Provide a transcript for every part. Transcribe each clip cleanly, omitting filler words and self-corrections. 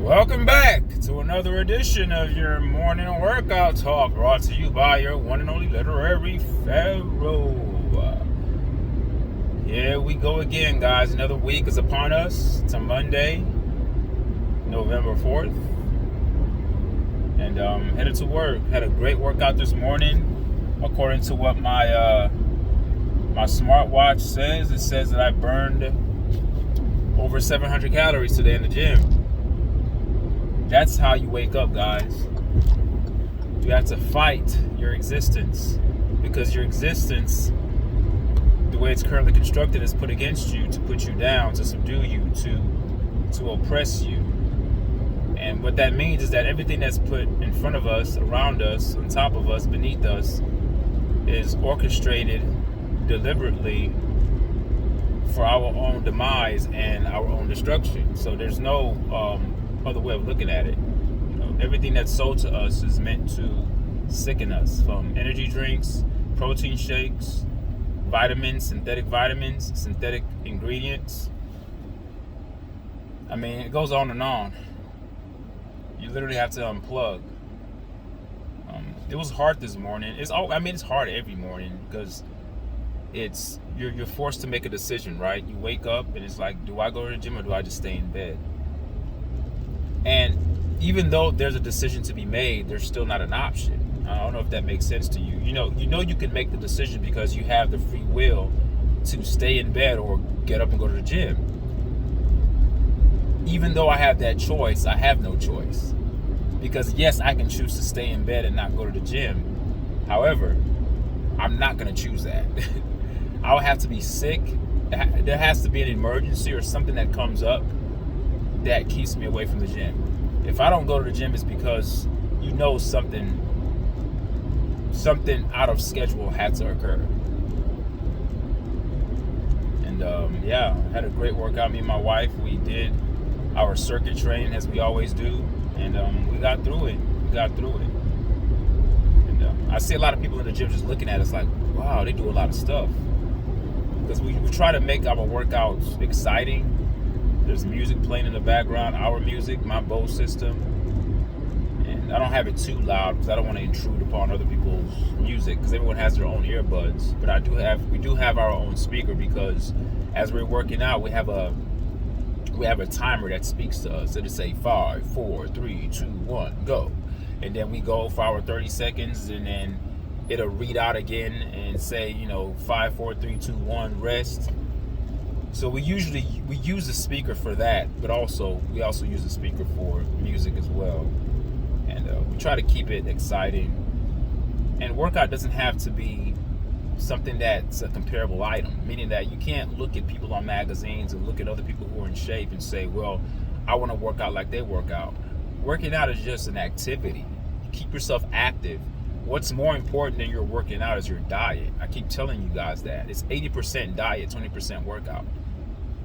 Welcome back to another edition of your morning workout talk, brought to you by your one and only Literary Pharaoh. Here we go again, guys. Another week is upon us. It's a Monday, November 4th. And headed to work. Had a great workout this morning. According to what my smartwatch says, it says that I burned over 700 calories today in the gym. That's how you wake up, guys. You have to fight your existence, because your existence, the way it's currently constructed, is put against you to put you down, to subdue you, to oppress you. And what that means is that everything that's put in front of us, around us, on top of us, beneath us, is orchestrated deliberately for our own demise and our own destruction. So there's no other way of looking at it. Everything that's sold to us is meant to sicken us, from energy drinks, protein shakes, vitamins, synthetic ingredients. I mean, it goes on and on. You literally have to unplug. It was hard this morning. It's hard every morning, because you're forced to make a decision, right? You wake up and it's like, do I go to the gym or do I just stay in bed? And even though there's a decision to be made, there's still not an option. I don't know if that makes sense to you. You know you can make the decision because you have the free will to stay in bed or get up and go to the gym. Even though I have that choice, I have no choice. Because yes, I can choose to stay in bed and not go to the gym. However, I'm not going to choose that. I'll have to be sick. There has to be an emergency or something that comes up that keeps me away from the gym. If I don't go to the gym, it's because something out of schedule had to occur. And had a great workout. Me and my wife, we did our circuit training as we always do, and we got through it. And I see a lot of people in the gym just looking at us like, wow, they do a lot of stuff. Because we try to make our workouts exciting. There's music playing in the background, our music, my Bose system. And I don't have it too loud because I don't want to intrude upon other people's music, because everyone has their own earbuds. But we do have our own speaker, because as we're working out, we have a timer that speaks to us. It'll say 5, 4, 3, 2, 1, go. And then we go for our 30 seconds, and then it'll read out again and say, 5, 4, 3, 2, 1, rest. So we use the speaker for that, but we also use the speaker for music as well. And we try to keep it exciting. And workout doesn't have to be something that's a comparable item, meaning that you can't look at people on magazines and look at other people who are in shape and say, well, I want to work out like they work out. Working out is just an activity. You keep yourself active. What's more important than your working out is your diet. I keep telling you guys that. It's 80% diet, 20% workout.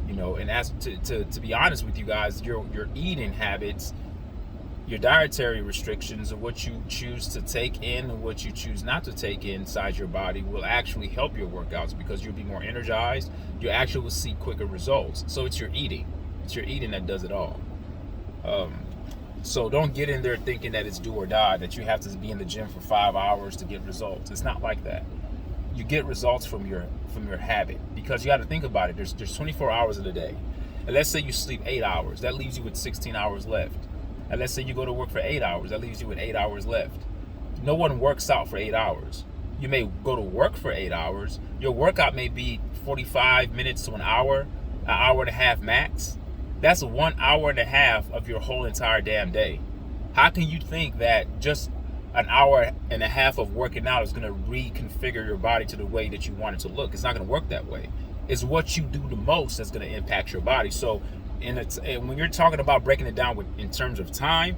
And as to be honest with you guys, your eating habits, your dietary restrictions of what you choose to take in and what you choose not to take inside your body will actually help your workouts, because you'll be more energized. You actually will see quicker results. So it's your eating. It's your eating that does it all. So don't get in there thinking that it's do or die, that you have to be in the gym for 5 hours to get results. It's not like that. You get results from your habit, because you got to think about it. There's 24 hours in a day. And let's say you sleep 8 hours. That leaves you with 16 hours left. And let's say you go to work for 8 hours. That leaves you with 8 hours left. No one works out for 8 hours. You may go to work for 8 hours. Your workout may be 45 minutes to an hour and a half max. That's 1 hour and a half of your whole entire damn day. How can you think that just an hour and a half of working out is going to reconfigure your body to the way that you want it to look? It's not going to work that way. It's what you do the most that's going to impact your body. So when you're talking about breaking it down in terms of time,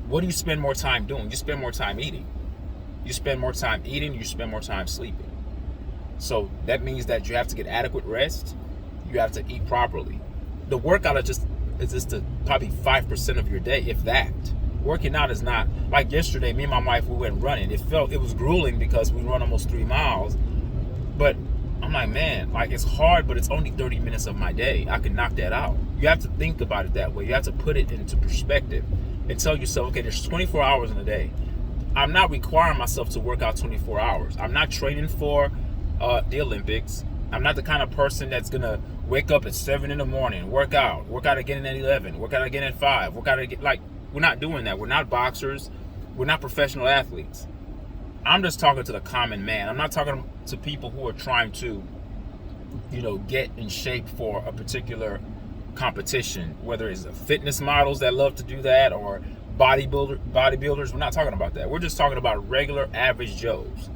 what do you spend more time doing? You spend more time eating. You spend more time eating, you spend more time sleeping. So that means that you have to get adequate rest. You have to eat properly. The workout is just probably 5% of your day, if that. Working out is not, like yesterday, me and my wife, we went running. It was grueling because we run almost 3 miles. But I'm like, man, like it's hard, but it's only 30 minutes of my day. I can knock that out. You have to think about it that way. You have to put it into perspective and tell yourself, okay, there's 24 hours in a day. I'm not requiring myself to work out 24 hours. I'm not training for the Olympics. I'm not the kind of person that's gonna wake up at 7 in the morning, work out again at 11, work out again at 5, work out again. Like, we're not doing that. We're not boxers. We're not professional athletes. I'm just talking to the common man. I'm not talking to people who are trying to, get in shape for a particular competition, whether it's fitness models that love to do that or bodybuilders. We're not talking about that. We're just talking about regular average Joes.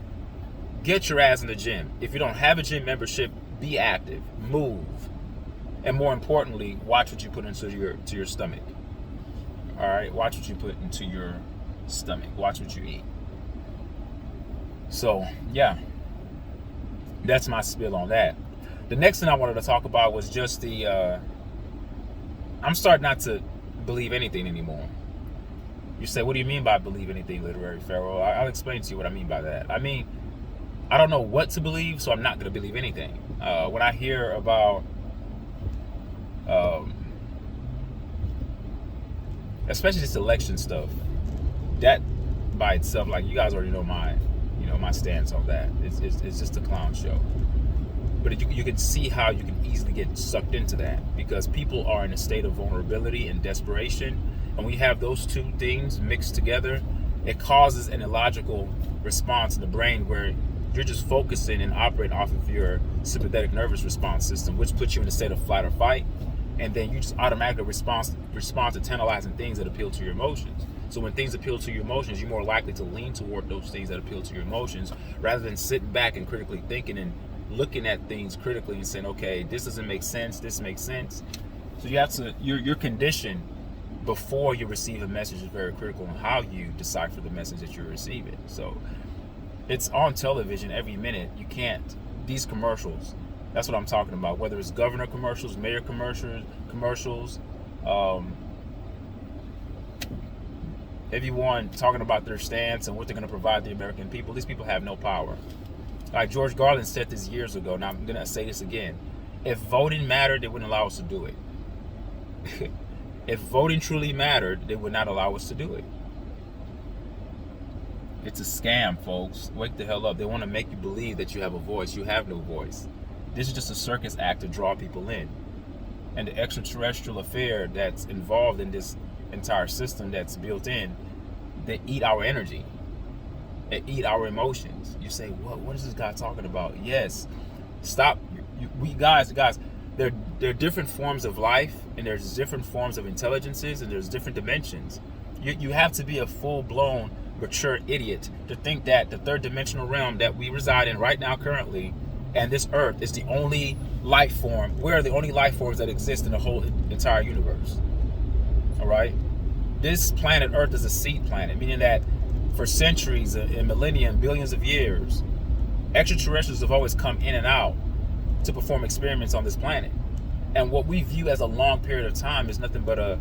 Get your ass in the gym. If you don't have a gym membership, be active, move, and more importantly, watch what you put into your stomach. All right, watch what you put into your stomach. Watch what you eat. So yeah, that's my spiel on that. The next thing I wanted to talk about was just I'm starting not to believe anything anymore. You say, what do you mean by believe anything, Literary Pharaoh? I'll explain to you what I mean by that. I mean, I don't know what to believe, so I'm not going to believe anything. When I hear about, especially this election stuff, that by itself, like, you guys already know my stance on that. It's just a clown show. But you can see how you can easily get sucked into that, because people are in a state of vulnerability and desperation. And we have those two things mixed together. It causes an illogical response in the brain where you're just focusing and operating off of your sympathetic nervous response system, which puts you in a state of flight or fight. And then you just automatically respond to tantalizing things that appeal to your emotions. So when things appeal to your emotions, you're more likely to lean toward those things that appeal to your emotions, rather than sitting back and critically thinking and looking at things critically and saying, okay, this doesn't make sense, this makes sense. So you have to, your condition before you receive a message is very critical on how you decipher the message that you're receiving. So it's on television every minute. You can't, these commercials, that's what I'm talking about, whether it's governor commercials, mayor commercials, everyone talking about their stance and what they're going to provide the American people. These people have no power. Like George Garland said this years ago, and I'm going to say this again. If voting mattered, they wouldn't allow us to do it. If voting truly mattered, they would not allow us to do it. It's a scam, folks. Wake the hell up. They want to make you believe that you have a voice. You have no voice. This is just a circus act to draw people in. And the extraterrestrial affair that's involved in this entire system that's built in, they eat our energy. They eat our emotions. You say, what is this guy talking about? Yes. Stop. We guys, there are different forms of life, and there's different forms of intelligences, and there's different dimensions. You have to be a full-blown, mature idiot to think that the third dimensional realm that we reside in right now currently, and this earth, is the only life form. We're the only life forms that exist in the whole entire universe. All right? This planet Earth is a seed planet, meaning that for centuries, a millennium, billions of years, extraterrestrials have always come in and out to perform experiments on this planet. And what we view as a long period of time is nothing but a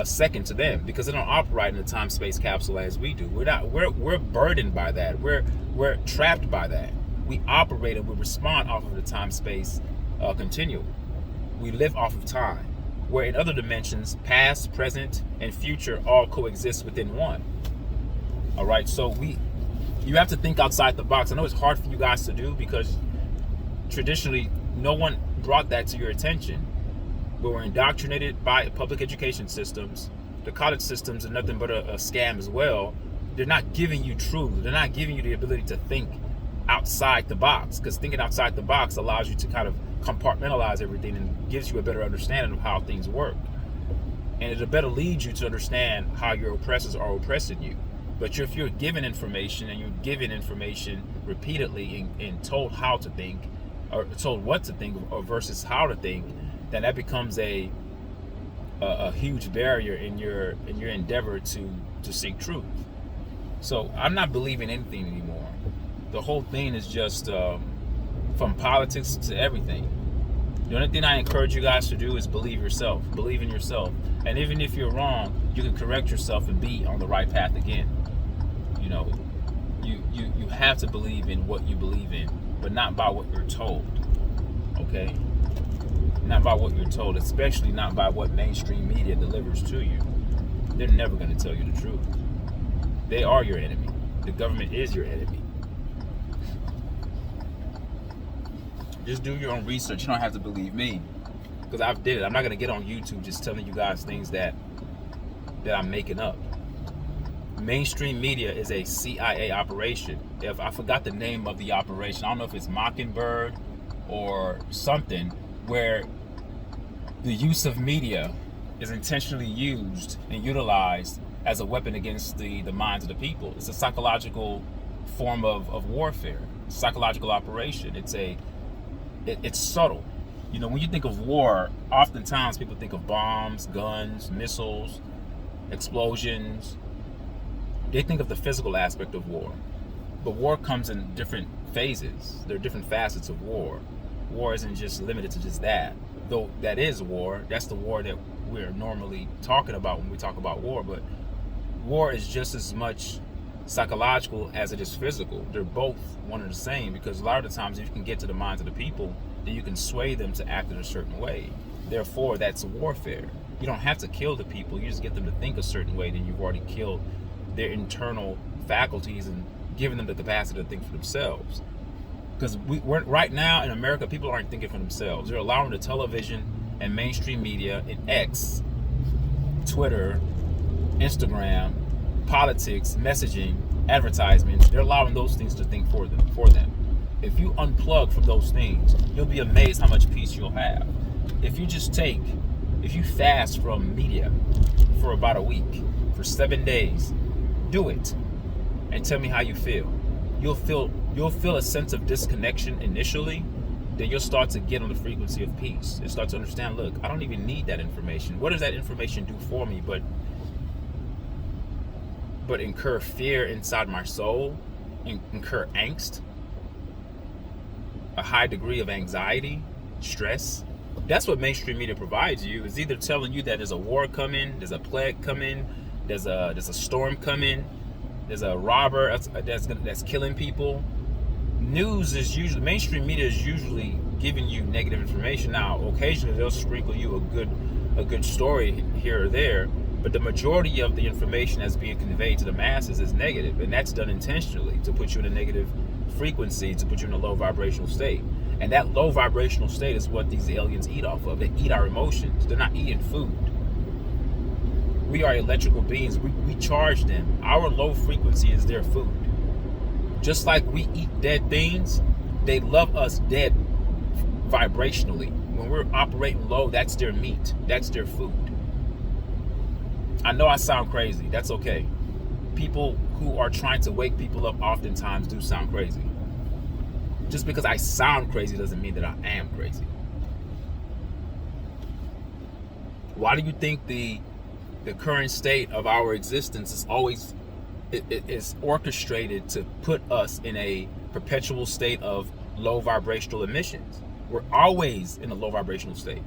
second to them, because they don't operate in a time-space capsule as we do. We're burdened by that. We're trapped by that. We operate and we respond off of the time-space continuum. We live off of time, where in other dimensions, past, present, and future all coexist within one. All right, so you have to think outside the box. I know it's hard for you guys to do, because traditionally no one brought that to your attention. But we're indoctrinated by public education systems. The college systems are nothing but a scam as well. They're not giving you truth. They're not giving you the ability to think outside the box, because thinking outside the box allows you to kind of compartmentalize everything and gives you a better understanding of how things work. And it'll better lead you to understand how your oppressors are oppressing you. But if you're given information, and you're given information repeatedly and told how to think, or told what to think, or versus how to think, then that becomes a huge barrier in your endeavor to seek truth. So I'm not believing anything anymore. The whole thing is just from politics to everything. The only thing I encourage you guys to do is believe yourself. Believe in yourself. And even if you're wrong, you can correct yourself and be on the right path again. You have to believe in what you believe in. but not by what you're told. Okay? Not by what you're told, especially not by what mainstream media delivers to you. They're never going to tell you the truth. They are your enemy. The government is your enemy. Just do your own research. You don't have to believe me, because I've did it. I'm not going to get on YouTube just telling you guys things that I'm making up. Mainstream media is a CIA operation. If I forgot the name of the operation, I don't know if it's Mockingbird or something, where the use of media is intentionally used and utilized as a weapon against the minds of the people. It's a psychological form of warfare, psychological operation. It's subtle. You know, when you think of war, oftentimes people think of bombs, guns, missiles, explosions. They think of the physical aspect of war. But war comes in different phases. There are different facets of war. War isn't just limited to just that. Though that is war. That's the war that we're normally talking about when we talk about war. But war is just as much psychological as it is physical. They're both one and the same, because a lot of the times if you can get to the minds of the people, then you can sway them to act in a certain way. Therefore, that's warfare. You don't have to kill the people. You just get them to think a certain way, then you've already killed their internal faculties and given them the capacity to think for themselves. Because we're right now in America, people aren't thinking for themselves. They're allowing the television and mainstream media and X, Twitter, Instagram, politics, messaging, advertisements, they're allowing those things to think for them. If you unplug from those things, you'll be amazed how much peace you'll have. If you fast from media for about a week, for 7 days, do it and tell me how you feel. You'll feel a sense of disconnection initially, then you'll start to get on the frequency of peace and start to understand, look, I don't even need that information. What does that information do for me but incur fear inside my soul, incur angst, a high degree of anxiety, stress? That's what mainstream media provides you. Is either telling you that there's a war coming, there's a plague coming, there's a storm coming, there's a robber that's killing people. News is usually, mainstream media is usually giving you negative information. Now, occasionally they'll sprinkle you a good story here or there, but the majority of the information that's being conveyed to the masses is negative, and that's done intentionally to put you in a negative frequency, to put you in a low vibrational state. And that low vibrational state is what these aliens eat off of. They eat our emotions. They're not eating food. We are electrical beings. We charge them. Our low frequency is their food. Just like we eat dead things, they love us dead vibrationally. When we're operating low, that's their meat. That's their food. I know I sound crazy. That's okay. People who are trying to wake people up oftentimes do sound crazy. Just because I sound crazy doesn't mean that I am crazy. Why do you think the current state of our existence is always is orchestrated to put us in a perpetual state of low vibrational emissions? We're always in a low vibrational state.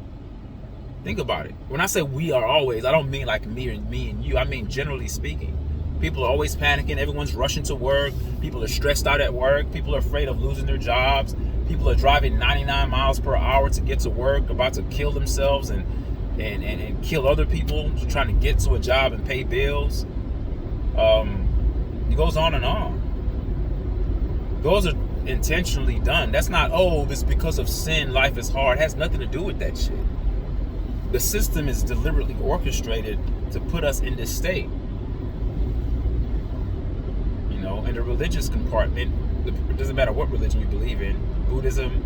Think about it. When I say we are always, I don't mean like me and you. I mean generally speaking. People are always panicking. Everyone's rushing to work. People are stressed out at work. People are afraid of losing their jobs. People are driving 99 miles per hour to get to work, about to kill themselves and kill other people, trying to get to a job and pay bills. It goes on and on. Those are intentionally done. That's not, this because of sin, life is hard. It has nothing to do with that shit. The system is deliberately orchestrated to put us in this state. You know, in the religious compartment, it doesn't matter what religion you believe in, Buddhism,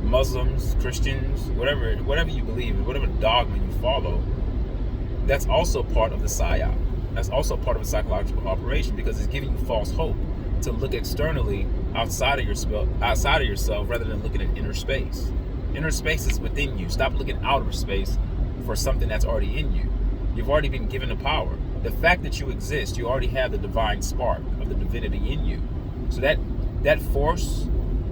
Muslims, Christians, whatever you believe in, whatever dogma you follow, that's also part of the psyop. That's also part of a psychological operation, because it's giving you false hope to look externally outside of yourself rather than looking at inner space. Inner space is within you. Stop looking outer space for something that's already in you. You've already been given the power. The fact that you exist, you already have the divine spark of the divinity in you. So that force,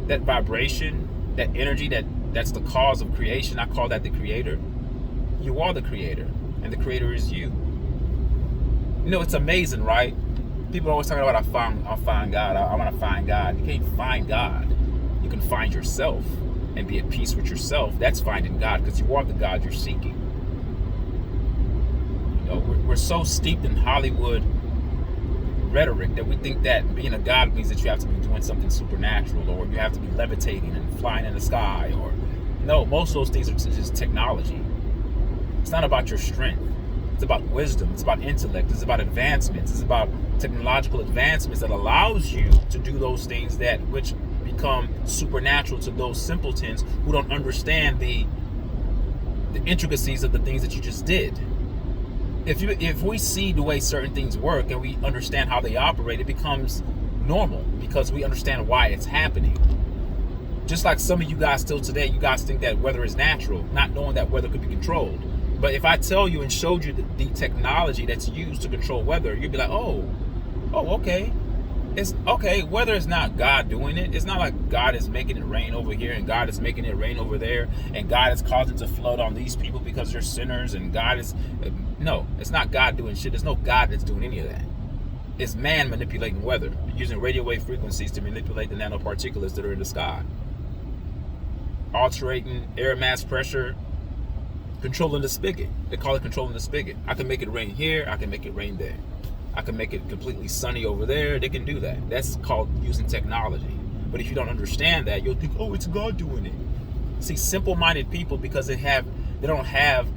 that vibration, that energy, that's the cause of creation, I call that the creator. You are the creator, and the creator is you. You know, it's amazing, right? People are always talking about, I'll find God. I want to find God. You can't find God. you can find yourself and be at peace with yourself. That's finding God, because you are the God you're seeking. You know, we're so steeped in Hollywood rhetoric that we think that being a God means that you have to be doing something supernatural, or you have to be levitating and flying in the sky, or no, most of those things are just technology. It's not about your strength. It's about wisdom. It's about intellect. It's about advancements. It's about technological advancements that allows you to do those things that which become supernatural to those simpletons who don't understand the intricacies of the things that you just did. If we see the way certain things work and we understand how they operate, it becomes normal because we understand why it's happening. Just like some of you guys still today, you guys think that weather is natural, not knowing that weather could be controlled. But if I tell you and showed you the technology that's used to control weather, you'd be like, oh, okay. It's okay. Weather is not God doing it. It's not like God is making it rain over here and God is making it rain over there and God is causing to flood on these people because they're sinners, and God is... No, it's not God doing shit. There's no God that's doing any of that. It's man manipulating weather, using radio wave frequencies to manipulate the nanoparticulates that are in the sky. Altering air mass pressure, controlling the spigot. They call it controlling the spigot. I can make it rain here. I can make it rain there. I can make it completely sunny over there. They can do that. That's called using technology. But if you don't understand that, you'll think, oh, it's God doing it. See, simple-minded people, because they don't have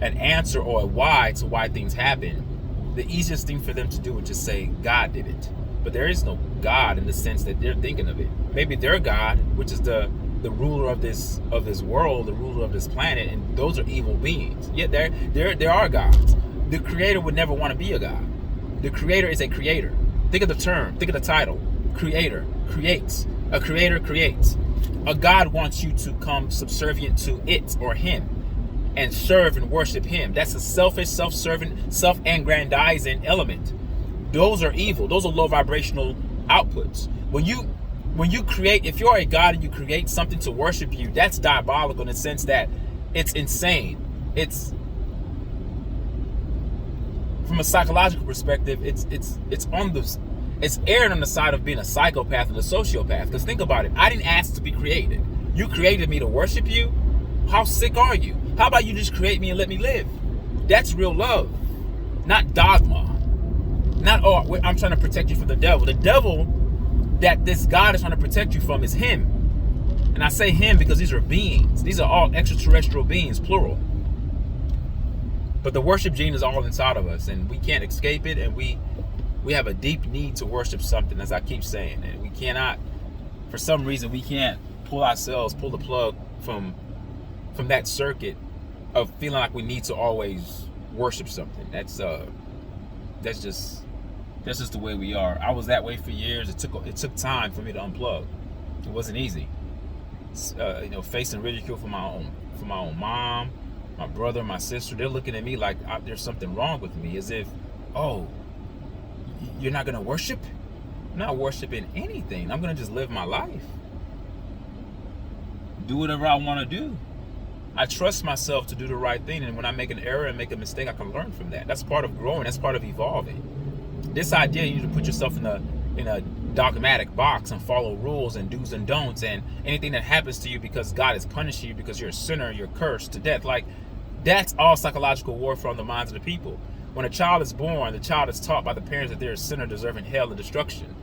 an answer or a why to why things happen, the easiest thing for them to do is just say, God did it. But there is no God in the sense that they're thinking of it. Maybe their God, which is the ruler of this world, the ruler of this planet, and those are evil beings. Yet there are gods. The creator would never want to be a god. The creator is a creator. Think of the term, think of the title. Creator creates. A creator creates. A god wants you to come subservient to it or him and serve and worship him. That's a selfish, self-serving, self-aggrandizing element. Those are evil. Those are low vibrational outputs. When you create, if you're a god and you create something to worship you, that's diabolical in the sense that it's insane. It's, from a psychological perspective, it's erring on the side of being a psychopath and a sociopath. Because think about it, I didn't ask to be created. You created me to worship you. How sick are you? How about you just create me and let me live? That's real love, not dogma. Not, oh, I'm trying to protect you from the devil. The devil that this God is trying to protect you from is him. And I say him because these are beings. These are all extraterrestrial beings, plural. But the worship gene is all inside of us, and we can't escape it, and we have a deep need to worship something, as I keep saying. And we cannot, for some reason, we can't pull the plug from that circuit of feeling like we need to always worship something. That's just the way we are. I was that way for years. It took time for me to unplug. It wasn't easy. Facing ridicule from my own mom, my brother, my sister. They're looking at me like there's something wrong with me, as if, oh, you're not gonna worship? I'm not worshiping anything. I'm gonna just live my life, do whatever I want to do. I trust myself to do the right thing, and when I make an error and make a mistake, I can learn from that. That's part of growing. That's part of evolving. This idea, you need to put yourself in a dogmatic box and follow rules and do's and don'ts, and anything that happens to you because God is punishing you because you're a sinner, you're cursed to death. Like, that's all psychological warfare on the minds of the people. When a child is born, the child is taught by the parents that they're a sinner deserving hell and destruction.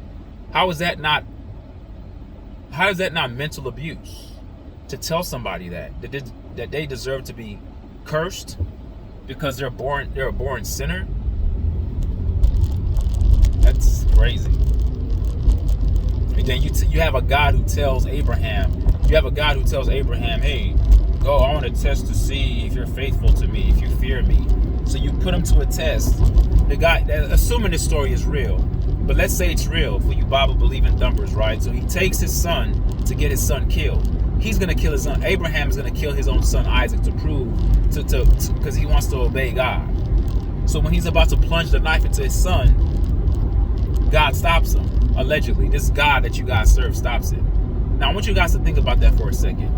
How is that not mental abuse? To tell somebody that they deserve to be cursed because they're a born sinner? That's crazy. And then you have a God who tells Abraham, hey, go, I want to test to see if you're faithful to me, if you fear me. So you put him to a test. The guy, assuming this story is real, but let's say it's real for you Bible believing thumpers, right? So he takes his son to get his son killed. He's going to kill his son. Abraham is going to kill his own son Isaac to prove, because he wants to obey God. So when he's about to plunge the knife into his son, God stops him. Allegedly, this God that you guys serve stops it. Now I want you guys to think about that for a second.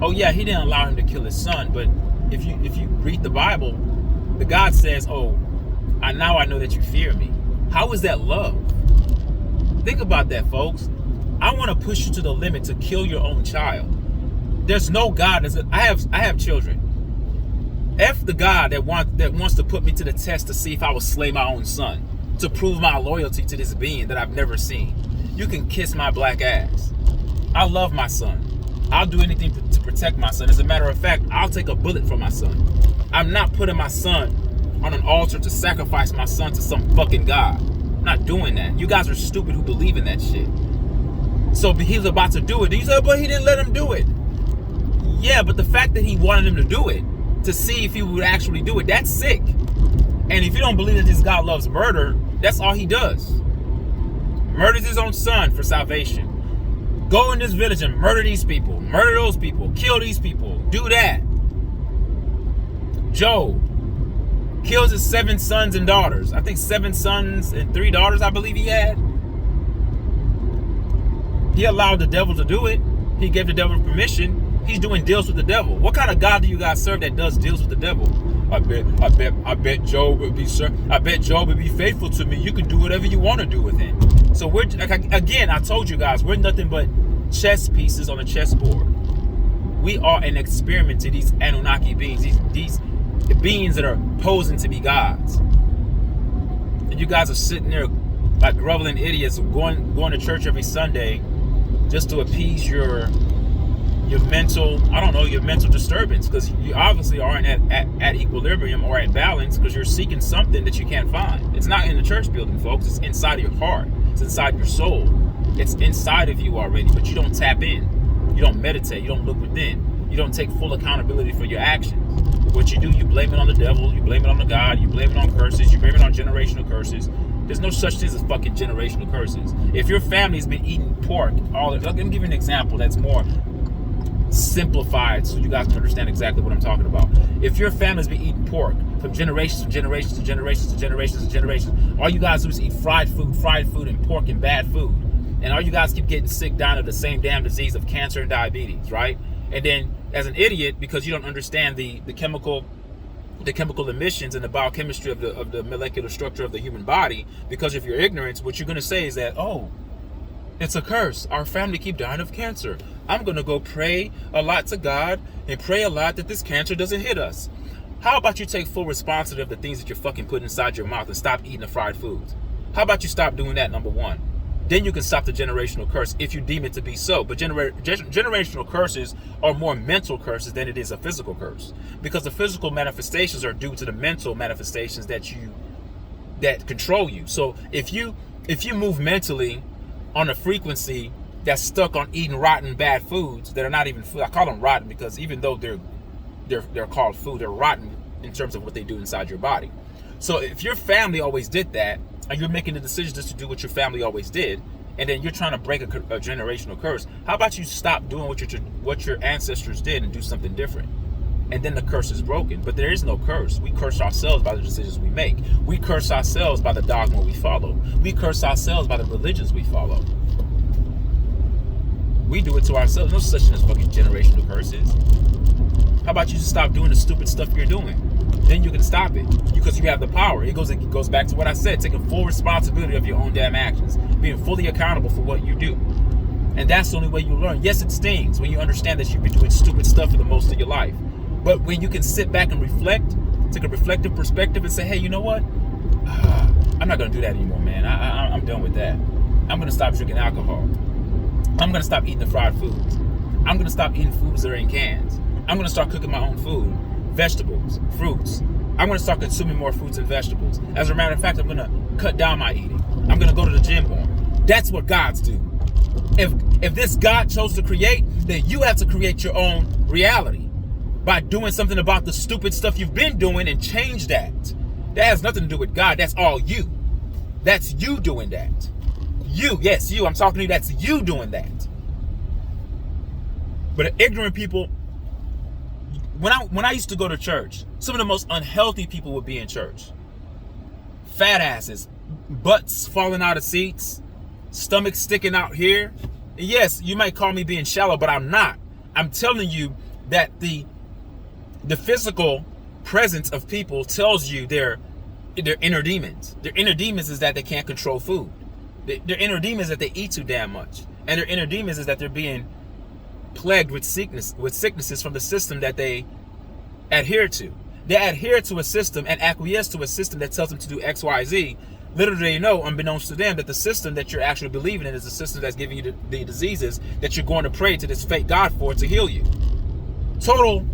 Oh yeah, he didn't allow him to kill his son, but if you read the Bible, the God says, oh, now I know that you fear me. How is that love? Think about that, folks. I want to push you to the limit to kill your own child. There's no God. I have children. F the God that wants to put me to the test to see if I will slay my own son, to prove my loyalty to this being that I've never seen. You can kiss my black ass. I love my son. I'll do anything to protect my son. As a matter of fact, I'll take a bullet for my son. I'm not putting my son on an altar to sacrifice my son to some fucking God. I'm not doing that. You guys are stupid who believe in that shit. So he's about to do it. You say, but he didn't let him do it. Yeah, but the fact that he wanted him to do it, to see if he would actually do it, that's sick. And if you don't believe that this God loves murder, that's all he does. Murders his own son for salvation. Go in this village and murder these people. Murder those people. Kill these people. Do that. Job kills his 7 sons and daughters. I think 7 sons and 3 daughters, I believe he had. He allowed the devil to do it. He gave the devil permission. He's doing deals with the devil. What kind of God do you guys serve that does deals with the devil? I bet Job would be faithful to me. You can do whatever you want to do with him. So we're, again, I told you guys, we're nothing but chess pieces on a chessboard. We are an experiment to these Anunnaki beings, these beings that are posing to be gods. And you guys are sitting there like groveling idiots, going to church every Sunday just to appease your mental, your mental disturbance, because you obviously aren't at equilibrium or at balance, because you're seeking something that you can't find. It's not in the church building, folks. It's inside of your heart. It's inside your soul. It's inside of you already, but you don't tap in. You don't meditate. You don't look within. You don't take full accountability for your actions. What you do, you blame it on the devil. You blame it on the God. You blame it on curses. You blame it on generational curses. There's no such thing as fucking generational curses. If your family's been eating pork, let me give you an example that's more simplified so you guys can understand exactly what I'm talking about. If your family's been eating pork from generations to generations to generations to generations to generations, all you guys do is eat fried food and pork and bad food. And all you guys keep getting sick down of the same damn disease of cancer and diabetes, right? And then as an idiot, because you don't understand the chemical emissions and the biochemistry of the molecular structure of the human body, because of your ignorance, what you're going to say is that, oh, it's a curse. Our family keep dying of cancer. I'm going to go pray a lot to God and pray a lot that this cancer doesn't hit us. How about you take full responsibility of the things that you're fucking putting inside your mouth and stop eating the fried foods? How about you stop doing that, number one? Then you can stop the generational curse if you deem it to be so. But generational curses are more mental curses than it is a physical curse, because the physical manifestations are due to the mental manifestations that control you. So if you move mentally on a frequency that's stuck on eating rotten bad foods that are not even food. I call them rotten because even though they're called food, they're rotten in terms of what they do inside your body. So if your family always did that, and you're making the decision just to do what your family always did, and then you're trying to break a generational curse, how about you stop doing what your ancestors did and do something different? And then the curse is broken. But there is no curse. We curse ourselves by the decisions we make. We curse ourselves by the dogma we follow. We curse ourselves by the religions we follow. We do it to ourselves. No such thing as fucking generational curses. How about you just stop doing the stupid stuff you're doing? Then you can stop it because you have the power. It goes back to what I said, taking full responsibility of your own damn actions, being fully accountable for what you do. And that's the only way you learn. Yes, it stings when you understand that you've been doing stupid stuff for the most of your life. But when you can sit back and reflect, take a reflective perspective and say, hey, you know what? I'm not going to do that anymore, man. I'm done with that. I'm going to stop drinking alcohol. I'm going to stop eating the fried foods. I'm going to stop eating foods that are in cans. I'm going to start cooking my own food, vegetables, fruits. I'm going to start consuming more fruits and vegetables. As a matter of fact, I'm going to cut down my eating. I'm going to go to the gym more. That's what gods do. If this God chose to create, then you have to create your own reality by doing something about the stupid stuff you've been doing and change that. That has nothing to do with God. That's all you. That's you doing that. You, yes, you. I'm talking to you. That's you doing that. But ignorant people, when I used to go to church, some of the most unhealthy people would be in church. Fat asses, butts falling out of seats, stomachs sticking out here. And yes, you might call me being shallow, but I'm not. I'm telling you that the physical presence of people tells you their inner demons. Their inner demons is that they can't control food. Their inner demons is that they eat too damn much. And their inner demons is that they're being plagued with sicknesses from the system that they adhere to. They adhere to a system and acquiesce to a system that tells them to do X, Y, Z. Little do they know, unbeknownst to them, that the system that you're actually believing in is the system that's giving you the diseases that you're going to pray to this fake God for to heal you. Total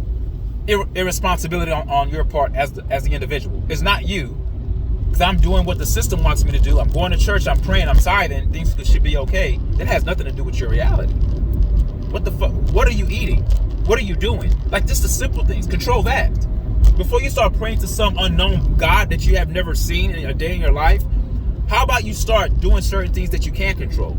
irresponsibility on your part as the individual. It's not you, because I'm doing what the system wants me to do. I'm going to church, I'm praying, I'm tithing, things should be okay. That has nothing to do with your reality. What the fuck? What are you eating? What are you doing? Like, just the simple things. Control that. Before you start praying to some unknown God that you have never seen in a day in your life, how about you start doing certain things that you can control?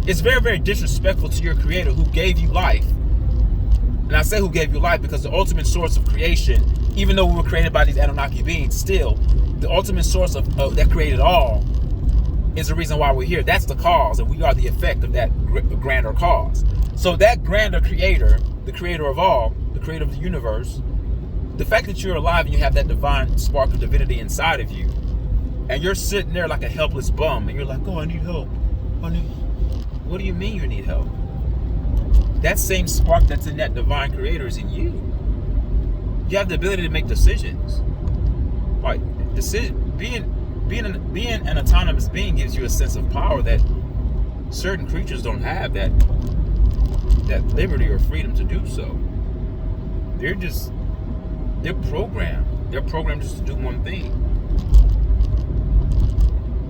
It's very, very disrespectful to your creator who gave you life. And I say who gave you life because the ultimate source of creation, even though we were created by these Anunnaki beings, still, the ultimate source of that created all is the reason why we're here. That's the cause, and we are the effect of that grander cause. So that grander creator, the creator of all, the creator of the universe, the fact that you're alive and you have that divine spark of divinity inside of you, and you're sitting there like a helpless bum, and you're like, oh, I need help. What do you mean you need help? That same spark that's in that divine creator is in you. You have the ability to make decisions. Like, being an autonomous being gives you a sense of power that certain creatures don't have, that liberty or freedom to do so. They're programmed. They're programmed just to do one thing.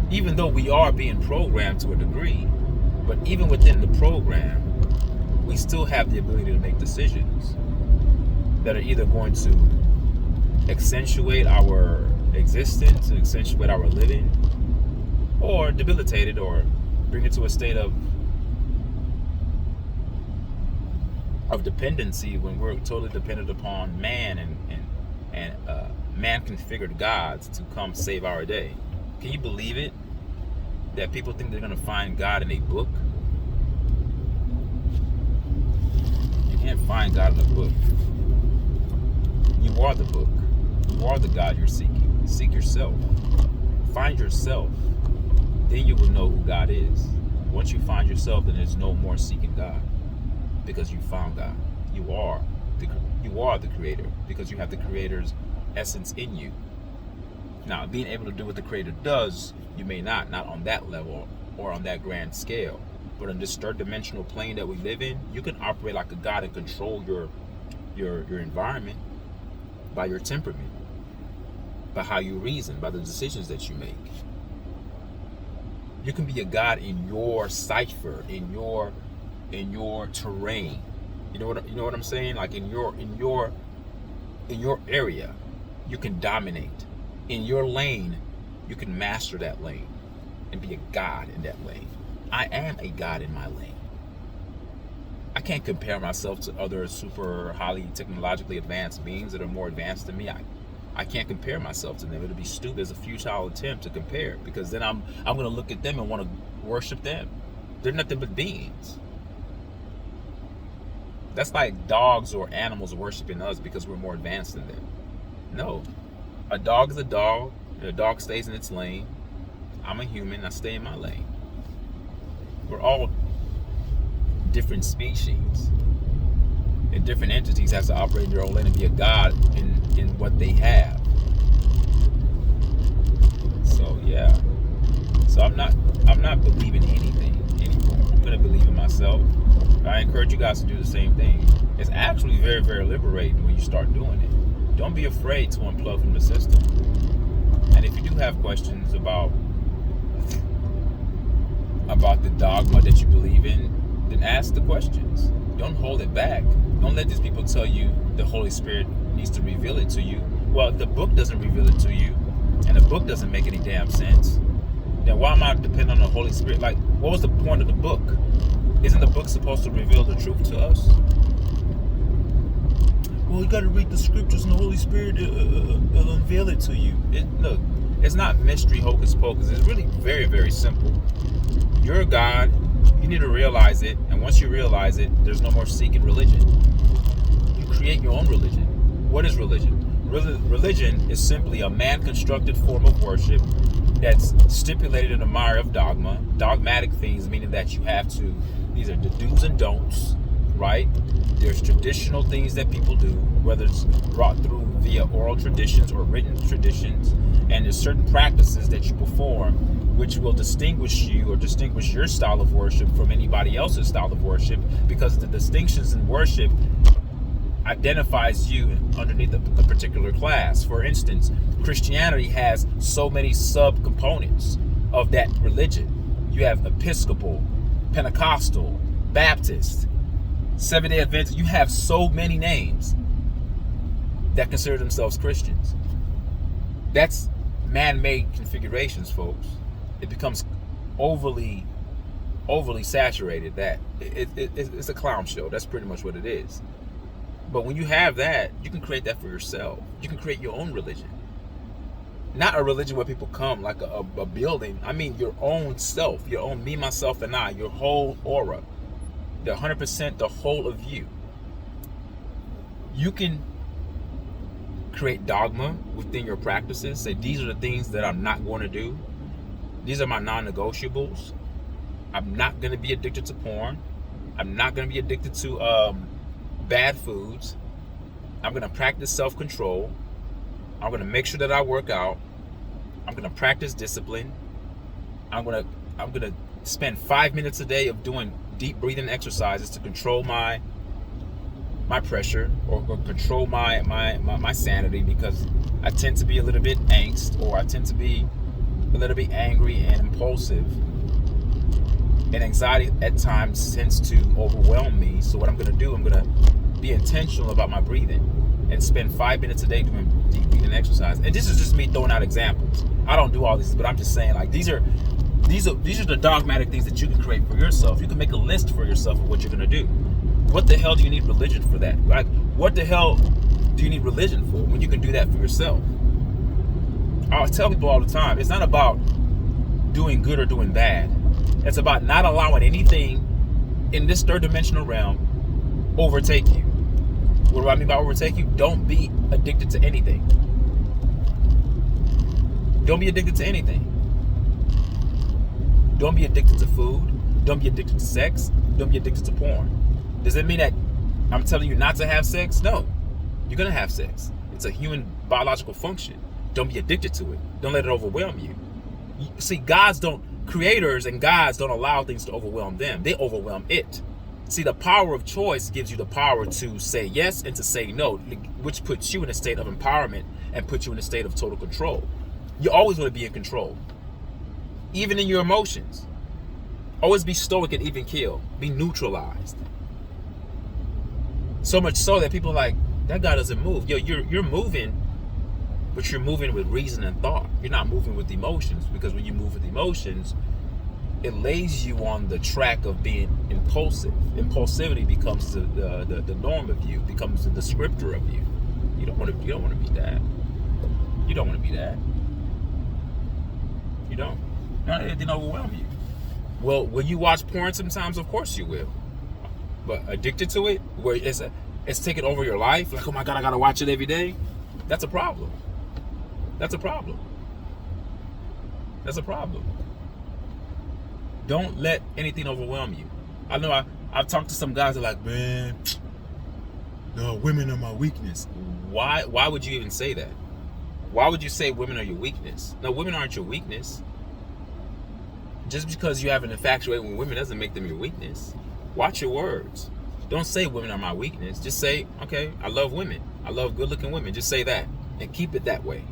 Even though we are being programmed to a degree, but even within the program, we still have the ability to make decisions that are either going to accentuate our existence, accentuate our living, or debilitate it, or bring it to a state of dependency when we're totally dependent upon man and man-configured gods to come save our day. Can you believe it? That people think they're going to find God in a book? You can't find God in a book. You are the book. You are the God you're seeking. Seek yourself. Find yourself. Then you will know who God is. Once you find yourself, then there's no more seeking God, because you found God. You are the creator, because you have the creator's essence in you. Now, being able to do what the creator does, you may not on that level or on that grand scale, but on this third dimensional plane that we live in, you can operate like a God and control your environment by your temperament, by how you reason, by the decisions that you make. You can be a God in your cipher, in your terrain. You know what I'm saying? Like in your area, you can dominate. In your lane, you can master that lane and be a God in that lane. I am a God in my lane. I can't compare myself to other super highly technologically advanced beings that are more advanced than me. I can't compare myself to them. It'll be stupid. It's a futile attempt to compare, because then I'm going to look at them and want to worship them. They're nothing but beings. That's like dogs or animals worshiping us because we're more advanced than them. No. A dog is a dog. A dog stays in its lane. I'm a human. I stay in my lane. We're all different species. And different entities have to operate in their own lane and be a god in what they have. So yeah. So I'm not believing anything anymore. I'm gonna believe in myself. I encourage you guys to do the same thing. It's actually very, very liberating when you start doing it. Don't be afraid to unplug from the system. And if you do have questions about the dogma that you believe in, then ask the questions. Don't hold it back. Don't let these people tell you the Holy Spirit needs to reveal it to you. Well, the book doesn't reveal it to you, and the book doesn't make any damn sense. Then why am I depending on the Holy Spirit? Like, what was the point of the book? Isn't the book supposed to reveal the truth to us? Well, you got to read the scriptures and the Holy Spirit will unveil it to you. Look, it's not mystery hocus pocus. It's really very, very simple. You're a God. You need to realize it. And once you realize it, there's no more seeking religion. You create your own religion. What is religion? Religion is simply a man-constructed form of worship that's stipulated in the mire of dogma. Dogmatic things, meaning that you have to, these are the do's and don'ts, right? There's traditional things that people do, whether it's brought through via oral traditions or written traditions, and there's certain practices that you perform which will distinguish you or distinguish your style of worship from anybody else's style of worship, because the distinctions in worship identifies you underneath a particular class. For instance, Christianity has so many sub-components of that religion. You have Episcopal, Pentecostal, Baptist, Seventh-day Adventist. You have so many names that consider themselves Christians. That's man-made configurations, folks. It becomes overly saturated. That it's a clown show. That's pretty much what it is. But when you have that, you can create that for yourself. You can create your own religion. Not a religion where people come like a building. I mean your own self, your own me, myself, and I, your whole aura. The 100%, the whole of you. You can create dogma within your practices. Say, these are the things that I'm not going to do. These are my non-negotiables. I'm not going to be addicted to porn. I'm not going to be addicted to bad foods. I'm going to practice self-control. I'm going to make sure that I work out. I'm going to practice discipline. I'm going to spend 5 minutes a day of doing deep breathing exercises to control my pressure or control my sanity, because I tend to be a little bit angst, or I tend to be a little bit angry and impulsive, and anxiety at times tends to overwhelm me. So what I'm going to do, I'm going to be intentional about my breathing and spend 5 minutes a day doing deep breathing exercise. And this is just me throwing out examples. I don't do all these, but I'm just saying, like, these are the dogmatic things that you can create for yourself. You can make a list for yourself of what you're going to do. What the hell do you need religion for that? Like, what the hell do you need religion for when you can do that for yourself? I tell people all the time, it's not about doing good or doing bad. It's about not allowing anything in this third dimensional realm overtake you. What do I mean by overtake you? Don't be addicted to anything. Don't be addicted to anything. Don't be addicted to food. Don't be addicted to sex. Don't be addicted to porn. Does it mean that I'm telling you not to have sex? No. You're going to have sex. It's a human biological function. Don't be addicted to it. Don't let it overwhelm you. See, creators and gods don't allow things to overwhelm them. They overwhelm it. See, the power of choice gives you the power to say yes and to say no, which puts you in a state of empowerment and puts you in a state of total control. You always want to be in control, even in your emotions. Always be stoic and even keel. Be neutralized. So much so that people are like, that guy doesn't move. Yo, you're moving, but you're moving with reason and thought. You're not moving with emotions, because when you move with emotions, it lays you on the track of being impulsive. Impulsivity becomes the norm of you, becomes the descriptor of you. You don't want to be that. You don't want to be that. You don't. Not anything overwhelm you. Well, when you watch porn sometimes, of course you will. But addicted to it, where it's taking over your life, like, oh my God, I gotta watch it every day. That's a problem. That's a problem. That's a problem. Don't let anything overwhelm you. I know I've talked to some guys that are like, man, no, women are my weakness. Why would you even say that? Why would you say women are your weakness? No, women aren't your weakness. Just because you have an infatuation with women doesn't make them your weakness. Watch your words. Don't say women are my weakness. Just say, okay, I love women. I love good-looking women. Just say that and keep it that way.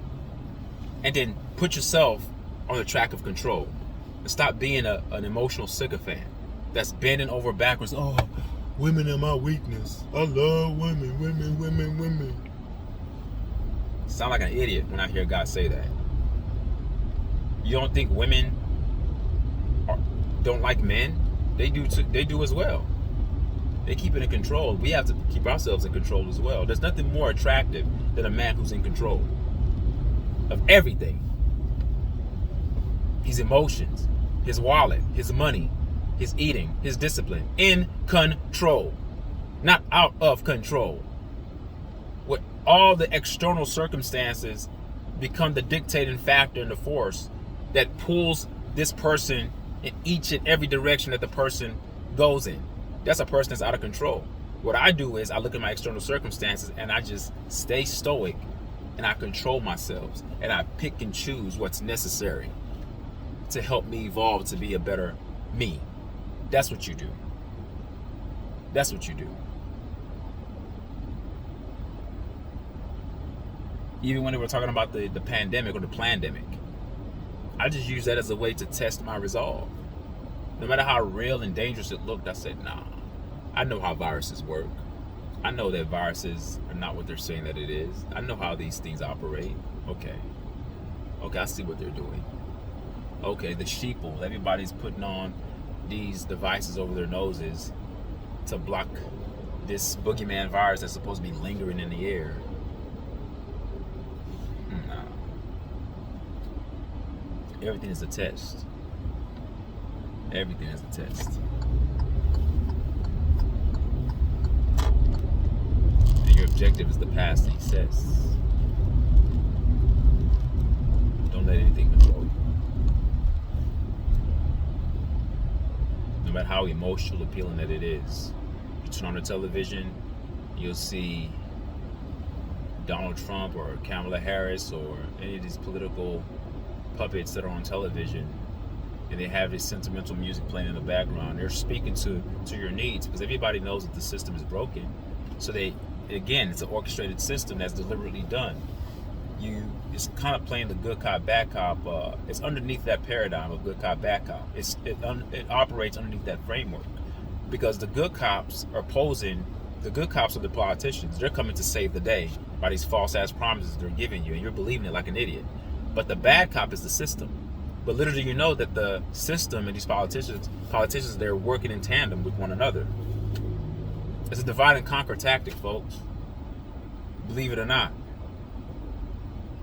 And then put yourself on the track of control. And stop being an emotional sycophant that's bending over backwards. Oh, women are my weakness. I love women, women. Sound like an idiot when I hear God say that. You don't think women don't like men? They do too, they do as well. They keep it in control. We have to keep ourselves in control as well. There's nothing more attractive than a man who's in control of everything. His emotions, his wallet, his money, his eating, his discipline. In control. Not out of control. Where all the external circumstances become the dictating factor and the force that pulls this person in each and every direction that the person goes in. That's a person that's out of control. What I do is I look at my external circumstances and I just stay stoic and I control myself and I pick and choose what's necessary to help me evolve to be a better me. That's what you do. That's what you do. Even when they were talking about the pandemic or the plandemic, I just use that as a way to test my resolve. No matter how real and dangerous it looked, I said, nah, I know how viruses work. I know that viruses are not what they're saying that it is. I know how these things operate. Okay, I see what they're doing. Okay, the sheeple, everybody's putting on these devices over their noses to block this boogeyman virus that's supposed to be lingering in the air. No. Everything is a test. Everything is a test. And your objective is to pass these tests. Don't let anything control you. No matter how emotional appealing that it is. You turn on the television, you'll see Donald Trump or Kamala Harris or any of these political puppets that are on television, and they have this sentimental music playing in the background. They're speaking to your needs because everybody knows that the system is broken. So it's an orchestrated system that's deliberately done. It's kind of playing the good cop, bad cop. It's underneath that paradigm of good cop, bad cop. It operates underneath that framework because the good cops are posing. The good cops are the politicians. They're coming to save the day by these false ass promises they're giving you, and you're believing it like an idiot. But the bad cop is the system. But literally, you know that the system and these politicians, they're working in tandem with one another. It's a divide and conquer tactic, folks. Believe it or not.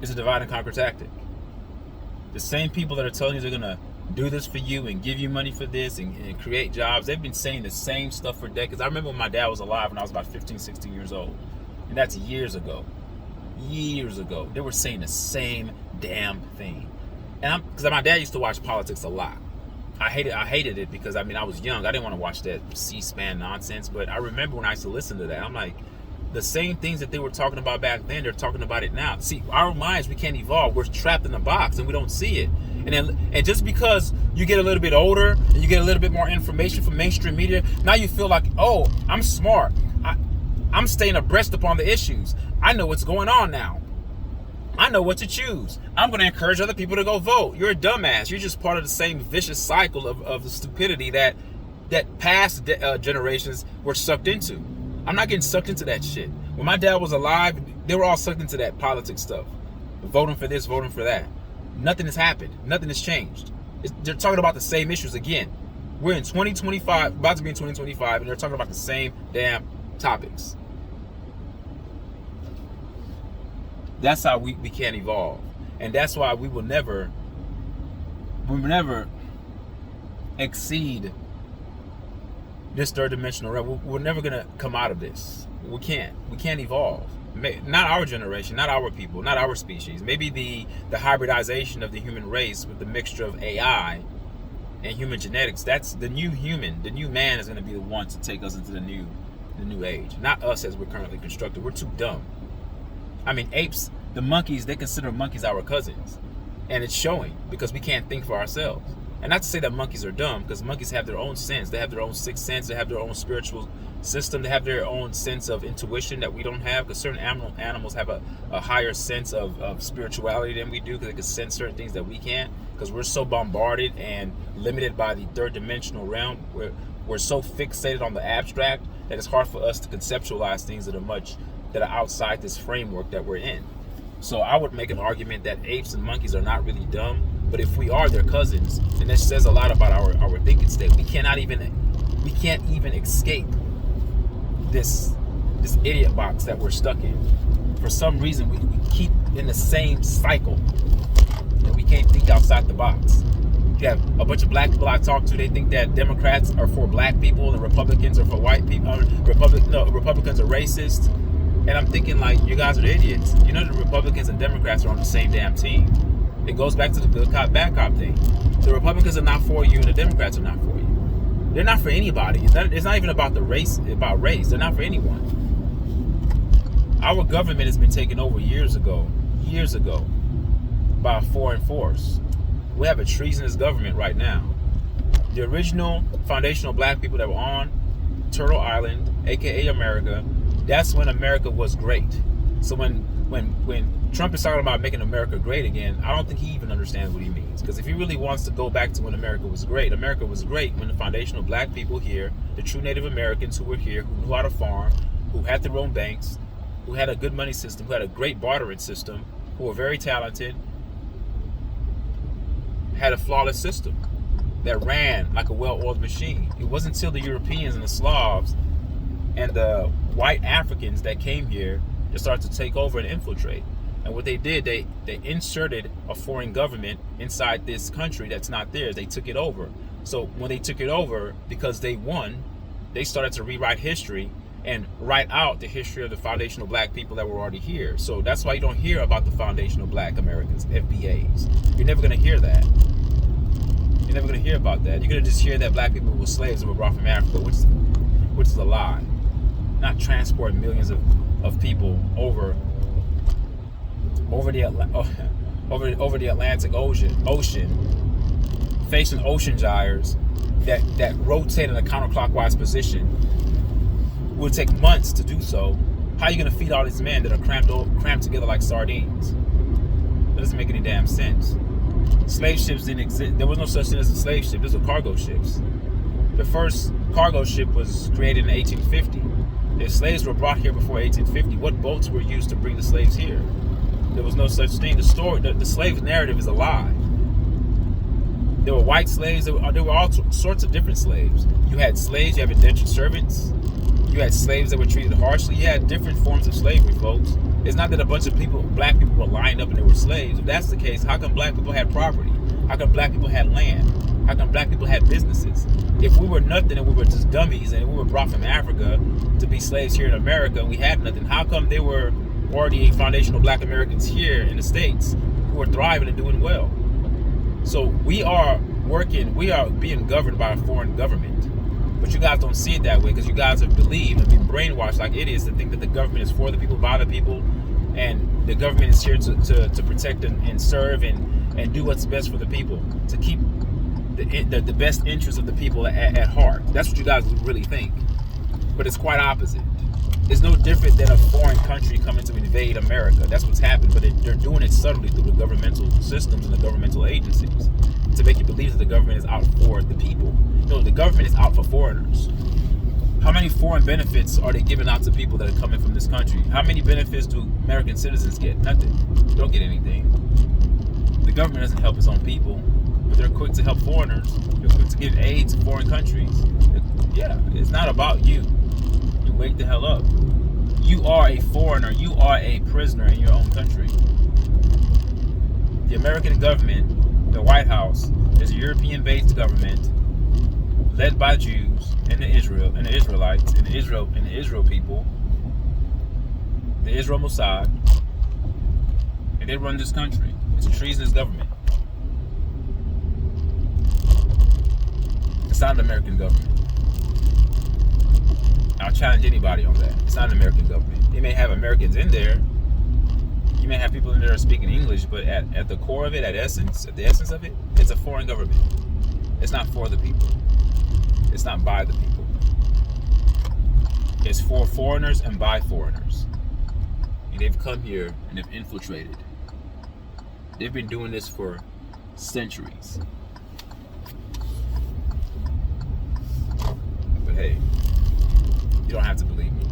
It's a divide and conquer tactic. The same people that are telling you they're going to do this for you and give you money for this and create jobs, they've been saying the same stuff for decades. I remember when my dad was alive when I was about 15, 16 years old. And that's years ago. Years ago. They were saying the same damn thing. And because my dad used to watch politics a lot. I hated it because, I was young. I didn't want to watch that C-SPAN nonsense. But I remember when I used to listen to that. I'm like, the same things that they were talking about back then, they're talking about it now. See, our minds, we can't evolve. We're trapped in a box and we don't see it. And just because you get a little bit older and you get a little bit more information from mainstream media, now you feel like, oh, I'm smart. I'm staying abreast upon the issues. I know what's going on now. I know what to choose. I'm going to encourage other people to go vote. You're a dumbass. You're just part of the same vicious cycle of the stupidity that past generations were sucked into. I'm not getting sucked into that shit. When my dad was alive, they were all sucked into that politics stuff. Voting for this, voting for that. Nothing has happened. Nothing has changed. They're talking about the same issues again. We're in 2025, about to be in 2025, and they're talking about the same damn topics. That's how we can't evolve. And that's why we will never exceed this third dimensional realm. We're never going to come out of this. We can't evolve. Not our generation, not our people, not our species. Maybe the hybridization of the human race with the mixture of AI and human genetics, that's the new human. The new man is going to be the one to take us into the new age. Not us as we're currently constructed. We're too dumb. Apes, the monkeys, they consider monkeys our cousins. And it's showing because we can't think for ourselves. And not to say that monkeys are dumb, because monkeys have their own sense. They have their own sixth sense. They have their own spiritual system. They have their own sense of intuition that we don't have, because certain animals have a higher sense of spirituality than we do, because they can sense certain things that we can't, because we're so bombarded and limited by the third dimensional realm. We're so fixated on the abstract that it's hard for us to conceptualize things that are outside this framework that we're in. So I would make an argument that apes and monkeys are not really dumb, but if we are their cousins, then that says a lot about our thinking state. We can't even escape this idiot box that we're stuck in. For some reason, we keep in the same cycle, and we can't think outside the box. You have a bunch of black people I talk to, they think that Democrats are for black people and Republicans are for white people. Republicans are racist. And I'm thinking, like, you guys are idiots. You know the Republicans and Democrats are on the same damn team. They It goes back to the good cop, bad cop thing. The Republicans are not for you and the Democrats are not for you. They're not for anybody. It's not even about the race. About race. They're not for anyone. Our government has been taken over years ago, by a foreign force. We have a treasonous government right now. The original foundational black people that were on Turtle Island, aka America, that's when America was great. So when Trump is talking about making America great again, I don't think he even understands what he means. Because if he really wants to go back to when America was great when the foundational black people here, the true Native Americans who were here, who knew how to farm, who had their own banks, who had a good money system, who had a great bartering system, who were very talented, had a flawless system that ran like a well-oiled machine. It wasn't until the Europeans and the Slavs and the white Africans that came here that started to take over and infiltrate. And what they did, they inserted a foreign government inside this country that's not theirs. They took it over. So when they took it over, because they won, they started to rewrite history and write out the history of the foundational black people that were already here. So that's why you don't hear about the foundational black Americans, FBAs. You're never going to hear that. You're never going to hear about that. You're going to just hear that black people were slaves and were brought from Africa, which is a lie. Not transport millions of people over the Atlantic Ocean, facing ocean gyres that rotate in a counterclockwise position. It would take months to do so. How are you going to feed all these men that are cramped together like sardines? That doesn't make any damn sense. Slave ships didn't exist. There was no such thing as a slave ship. These were cargo ships. The first cargo ship was created in 1850. The slaves were brought here before 1850. What boats were used to bring the slaves here? There was no such thing. The slave narrative is a lie. There were white slaves. There were all sorts of different slaves. You had slaves. You had indentured servants. You had slaves that were treated harshly. You had different forms of slavery, folks. It's not that a bunch of black people were lined up and they were slaves. If that's the case, how come black people had property? How come black people had land? How come black people had businesses? If we were nothing and we were just dummies and we were brought from Africa to be slaves here in America and we had nothing, how come they were already foundational black Americans here in the States who are thriving and doing well? So we are being governed by a foreign government. But you guys don't see it that way because you guys have believed and been brainwashed like idiots to think that the government is for the people, by the people, and the government is here to protect and serve and do what's best for the people, to keep the best interests of the people at heart. That's what you guys really think. But it's quite opposite. It's no different than a foreign country coming to invade America. That's what's happened, but they're doing it subtly through the governmental systems and the governmental agencies to make you believe that the government is out for the people. No, the government is out for foreigners. How many foreign benefits are they giving out to people that are coming from this country? How many benefits do American citizens get? Nothing. They don't get anything. The government doesn't help its own people, but they're quick to help foreigners. They're quick to give aid to foreign countries. Yeah, it's not about you. You wake the hell up. You are a foreigner. You are a prisoner in your own country. The American government, the White House, is a European-based government led by Jews and the Israelites and the Israel people, the Israel Mossad, and they run this country. It's a treasonous government. It's not an American government. I'll challenge anybody on that. It's not an American government. They may have Americans in there. You may have people in there speaking English, but at the core of it, at the essence of it, it's a foreign government. It's not for the people. It's not by the people. It's for foreigners and by foreigners. And they've come here and they've infiltrated. They've been doing this for centuries. But hey, you don't have to believe me.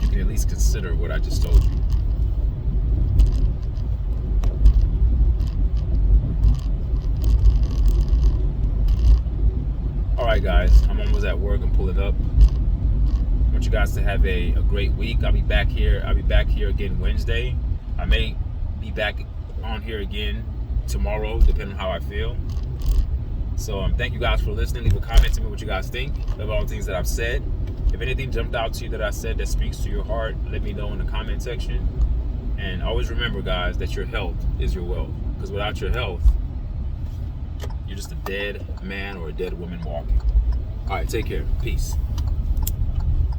You can at least consider what I just told you. Alright guys, I'm almost at work. I'm pulling up. I want you guys to have a great week. I'll be back here again Wednesday. I may be back on here again tomorrow, depending on how I feel. So thank you guys for listening. Leave a comment to me what you guys think of all the things that I've said. If anything jumped out to you that I said that speaks to your heart, let me know in the comment section. And always remember, guys, that your health is your wealth. Because without your health, you're just a dead man or a dead woman walking. All right, take care. Peace.